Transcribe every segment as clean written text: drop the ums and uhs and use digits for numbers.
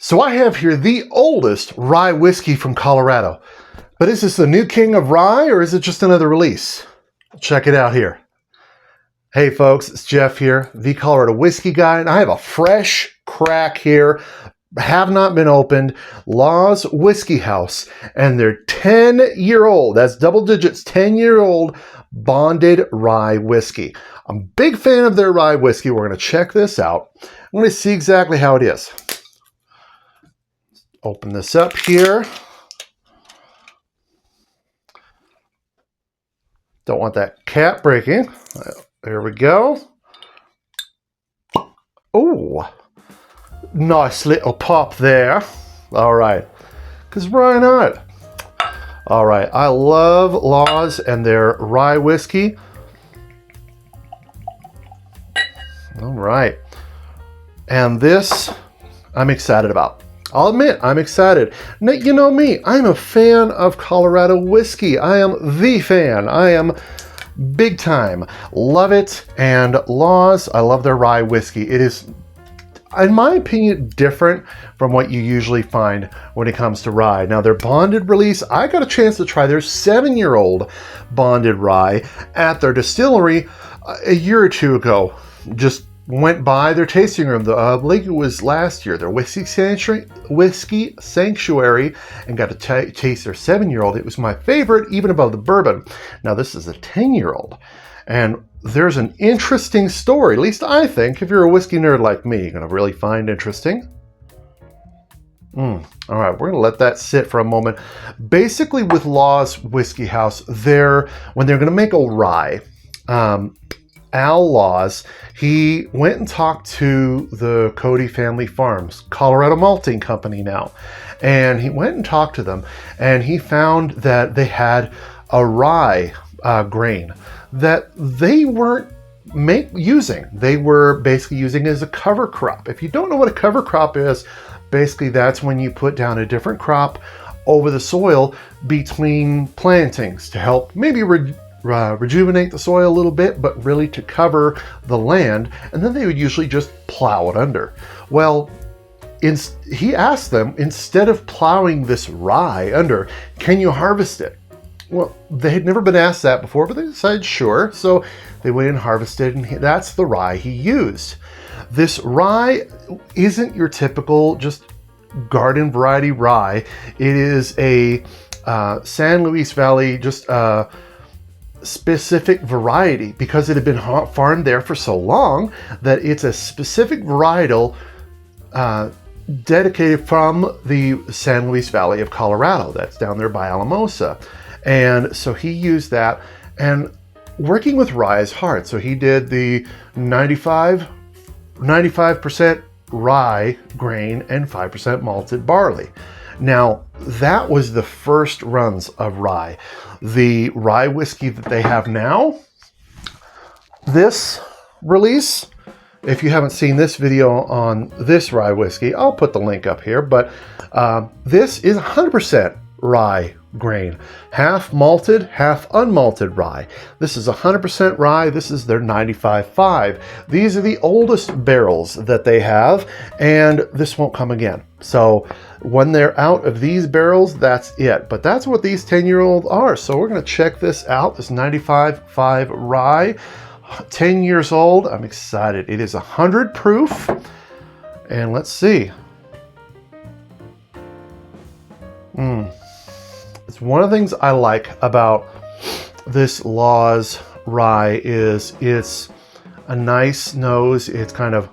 So I have here the oldest rye whiskey from Colorado. But is this the new king of rye or is it just another release? Check it out here. Hey folks, it's Jeff here, the Colorado Whiskey Guy, and I have a fresh crack here, have not been opened, Law's Whiskey House, and their 10-year-old, that's double digits, 10-year-old bonded rye whiskey. I'm a big fan of their rye whiskey. We're going to check this out. I'm going to see exactly how it is. Open this up here. Don't want that cap breaking. There we go. Oh, nice little pop there. All right, because why not? All right, I love Law's and their rye whiskey. All right, and this I'm excited about. I'll admit, I'm excited. Now, you know me, I'm a fan of Colorado whiskey. I am the fan. I am big time. Love it. And Law's, I love their rye whiskey. It is, in my opinion, different from what you usually find when it comes to rye. Now, their bonded release, I got a chance to try their 7-year-old bonded rye at their distillery a year or two ago. Just went by their tasting room. I believe it was last year, their whiskey sanctuary, and got to taste their 7-year-old. It was my favorite, even above the bourbon. Now this is a 10-year-old, and there's an interesting story. At least I think, if you're a whiskey nerd like me, you're gonna really find interesting. All right, we're gonna let that sit for a moment. Basically, with Law's Whiskey House, when they're gonna make a rye, Al Laws, he went and talked to the Cody Family Farms, Colorado Malting Company now, and he went and talked to them, and he found that they had a rye grain that they weren't using. They were basically using it as a cover crop. If you don't know what a cover crop is, basically that's when you put down a different crop over the soil between plantings to help maybe rejuvenate the soil a little bit, but really to cover the land, and then they would usually just plow it under. Well, he asked them, instead of plowing this rye under, can you harvest it? Well, they had never been asked that before, but they decided sure, so they went and harvested, and that's the rye he used. This rye isn't your typical just garden variety rye. It is a San Luis Valley, just specific variety, because it had been farmed there for so long that it's a specific varietal dedicated from the San Luis Valley of Colorado. That's down there by Alamosa. And so he used that, and working with rye is hard. So he did the 95% rye grain and 5% malted barley. Now, that was the first runs of rye. The rye whiskey that they have now, this release, if you haven't seen this video on this rye whiskey, I'll put the link up here, but this is 100% rye grain, half malted, half unmalted rye. This is 100% rye. This is their 95.5. These are the oldest barrels that they have, and this won't come again. So when they're out of these barrels, that's it. But that's what these 10-year-old are. So we're going to check this out, this 95.5 rye, 10 years old. I'm excited. It is 100 proof, and let's see. It's one of the things I like about this Law's rye is it's a nice nose. It's kind of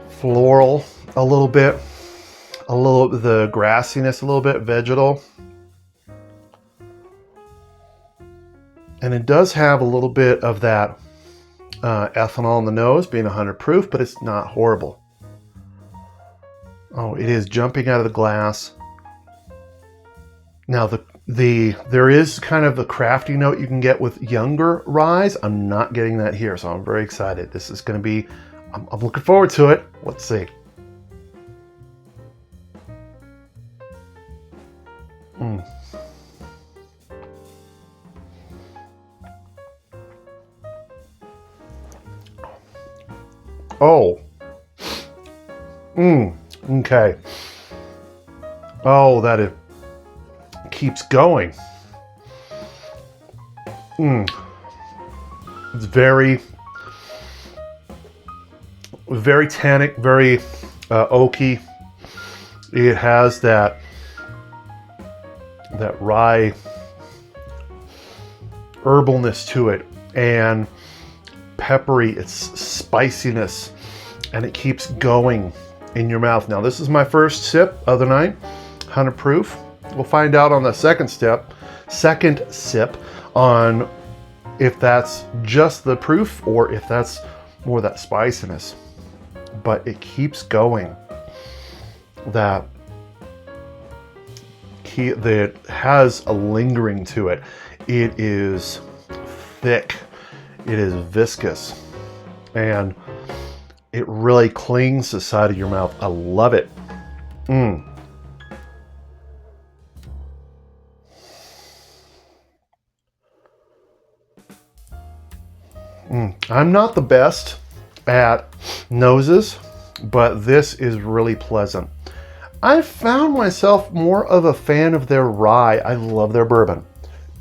floral a little bit, the grassiness a little bit, vegetal. And it does have a little bit of that ethanol in the nose, being 100 proof, but it's not horrible. Oh, it is jumping out of the glass. Now, there is kind of the crafty note you can get with younger ryes. I'm not getting that here, so I'm very excited. This is going to be, I'm looking forward to it. Let's see. Oh, Okay. Oh, that it keeps going. It's very, very tannic, very oaky. It has that rye herbalness to it, and peppery, it's spiciness, and it keeps going in your mouth. Now, this is my first sip of the night, 100 proof. We'll find out on the second sip on if that's just the proof or if that's more that spiciness. But it keeps going. That has a lingering to it. It is thick. It is viscous. And it really clings to the side of your mouth. I love it. I'm not the best at noses, but this is really pleasant. I found myself more of a fan of their rye. I love their bourbon.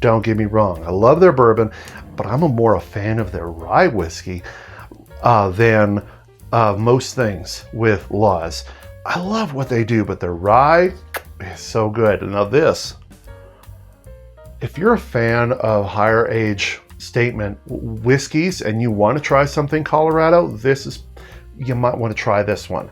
Don't get me wrong. I love their bourbon, but I'm more a fan of their rye whiskey than most things with Laws. I love what they do, but their rye is so good. Now this, if you're a fan of higher age statement whiskeys and you want to try something Colorado, you might want to try this one.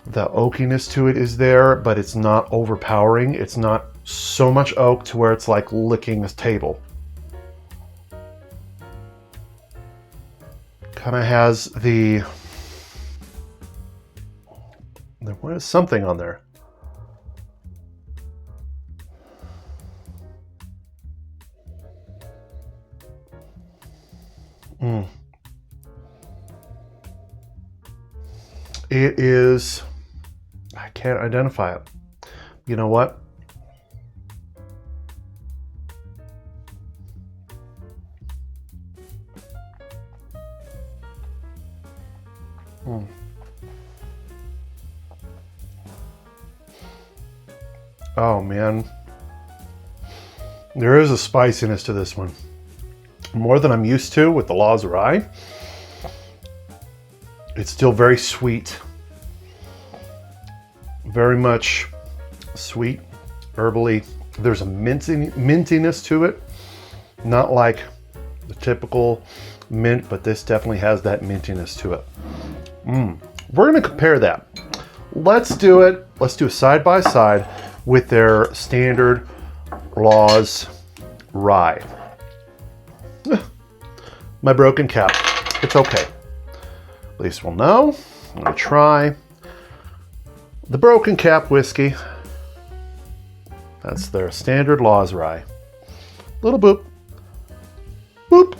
The oakiness to it is there, but it's not overpowering. It's not so much oak to where it's like licking a table. Kind of has there was something on there. It is, I can't identify it. You know what? Oh man. There is a spiciness to this one. More than I'm used to with the Laws Rye. It's still very sweet. Very much sweet, herbally. There's a mintiness to it. Not like the typical mint, but this definitely has that mintiness to it. We're gonna compare that. Let's do it. Let's do a side by side with their standard Laws Rye. My broken cap. It's okay. At least we'll know. I'm gonna try the Broken Cap whiskey. That's their standard Laws Rye. Little boop. Boop.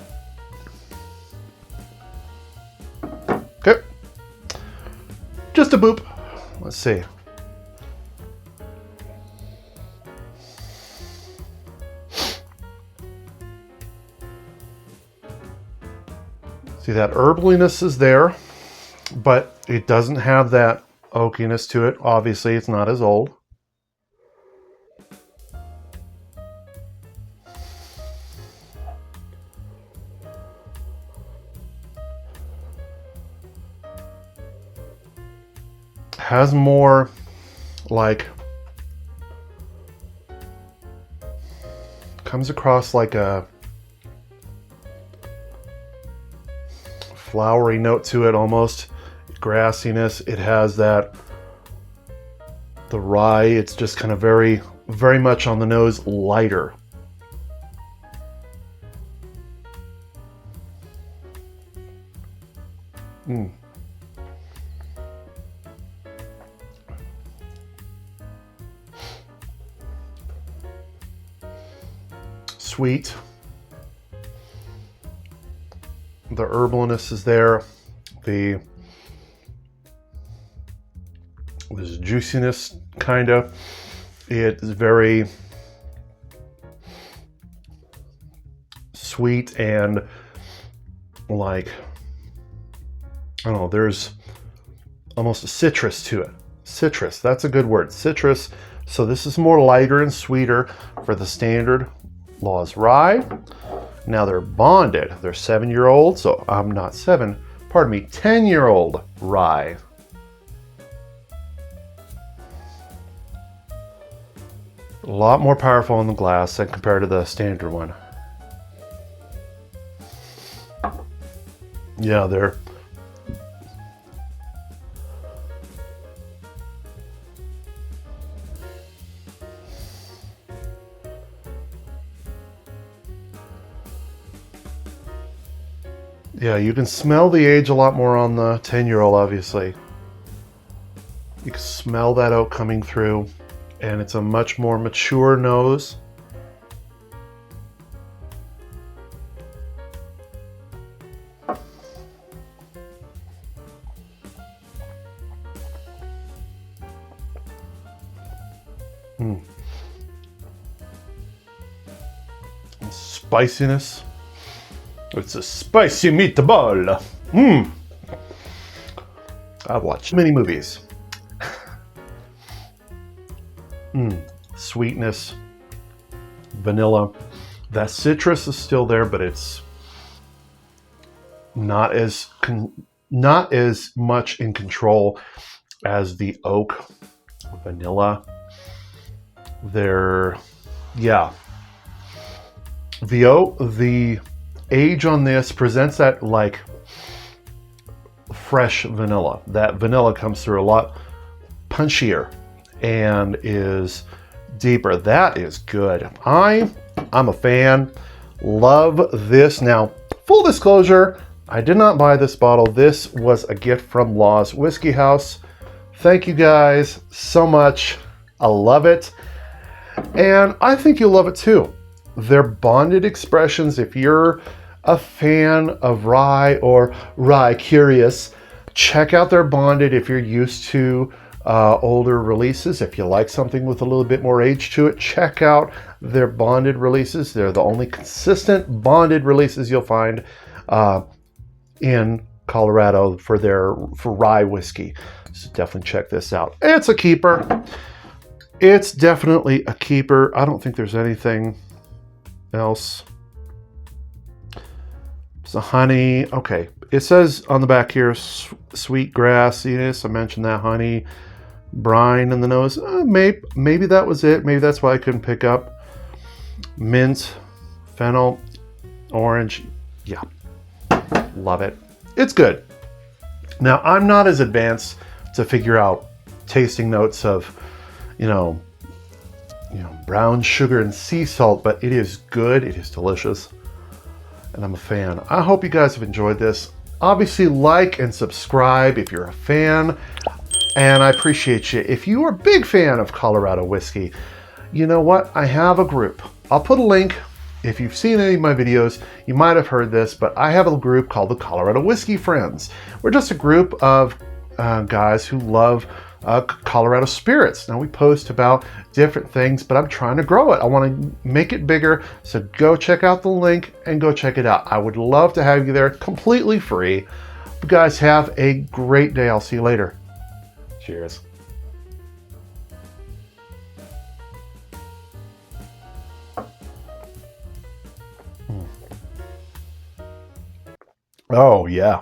Okay. Just a boop. Let's see. See, that herbaliness is there, but it doesn't have that oakiness to it. Obviously, it's not as old. Has more like, comes across like a flowery note to it, almost grassiness. It has that, the rye, it's just kind of very, very much on the nose, lighter. Sweet. The herbalness is there. There's juiciness, kind of. It is very sweet and like, I don't know, there's almost a citrus to it. Citrus, that's a good word, citrus. So this is more lighter and sweeter for the standard Laws Rye. Now they're bonded. They're 7-year-old, so I'm not 7, pardon me, 10-year-old rye. A lot more powerful in the glass than compared to the standard one. Yeah, they're yeah, you can smell the age a lot more on the 10-year-old, obviously. You can smell that oak coming through, and it's a much more mature nose. Spiciness. It's a spicy meatball. I've watched many movies. Sweetness, vanilla. That citrus is still there, but it's not as much in control as the oak. Vanilla. Yeah. The age on this presents that like fresh vanilla. That vanilla comes through a lot punchier and is deeper. That is good. I'm a fan. Love this. Now, full disclosure, I did not buy this bottle. This was a gift from Law's Whiskey House. Thank you guys so much. I love it. And I think you'll love it too. They're bonded expressions. If you're a fan of rye or rye curious, check out their bonded if you're used to older releases. If you like something with a little bit more age to it, check out their bonded releases. They're the only consistent bonded releases you'll find in Colorado for rye whiskey. So definitely check this out. It's a keeper. It's definitely a keeper. I don't think there's anything else. So honey, okay. It says on the back here, sweet grassiness. I mentioned that honey, brine in the nose. Maybe that was it. Maybe that's why I couldn't pick up. Mint, fennel, orange. Yeah, love it. It's good. Now I'm not as advanced to figure out tasting notes of, brown sugar and sea salt, but it is good. It is delicious. And I'm a fan. I hope you guys have enjoyed this. Obviously, like and subscribe if you're a fan. And I appreciate you. If you are a big fan of Colorado whiskey, you know what? I have a group. I'll put a link. If you've seen any of my videos, you might have heard this, but I have a group called the Colorado Whiskey Friends. We're just a group of guys who love Colorado spirits. Now we post about different things, but I'm trying to grow it. I want to make it bigger. So go check out the link and go check it out. I would love to have you there completely free. You guys have a great day. I'll see you later. Cheers. Oh yeah.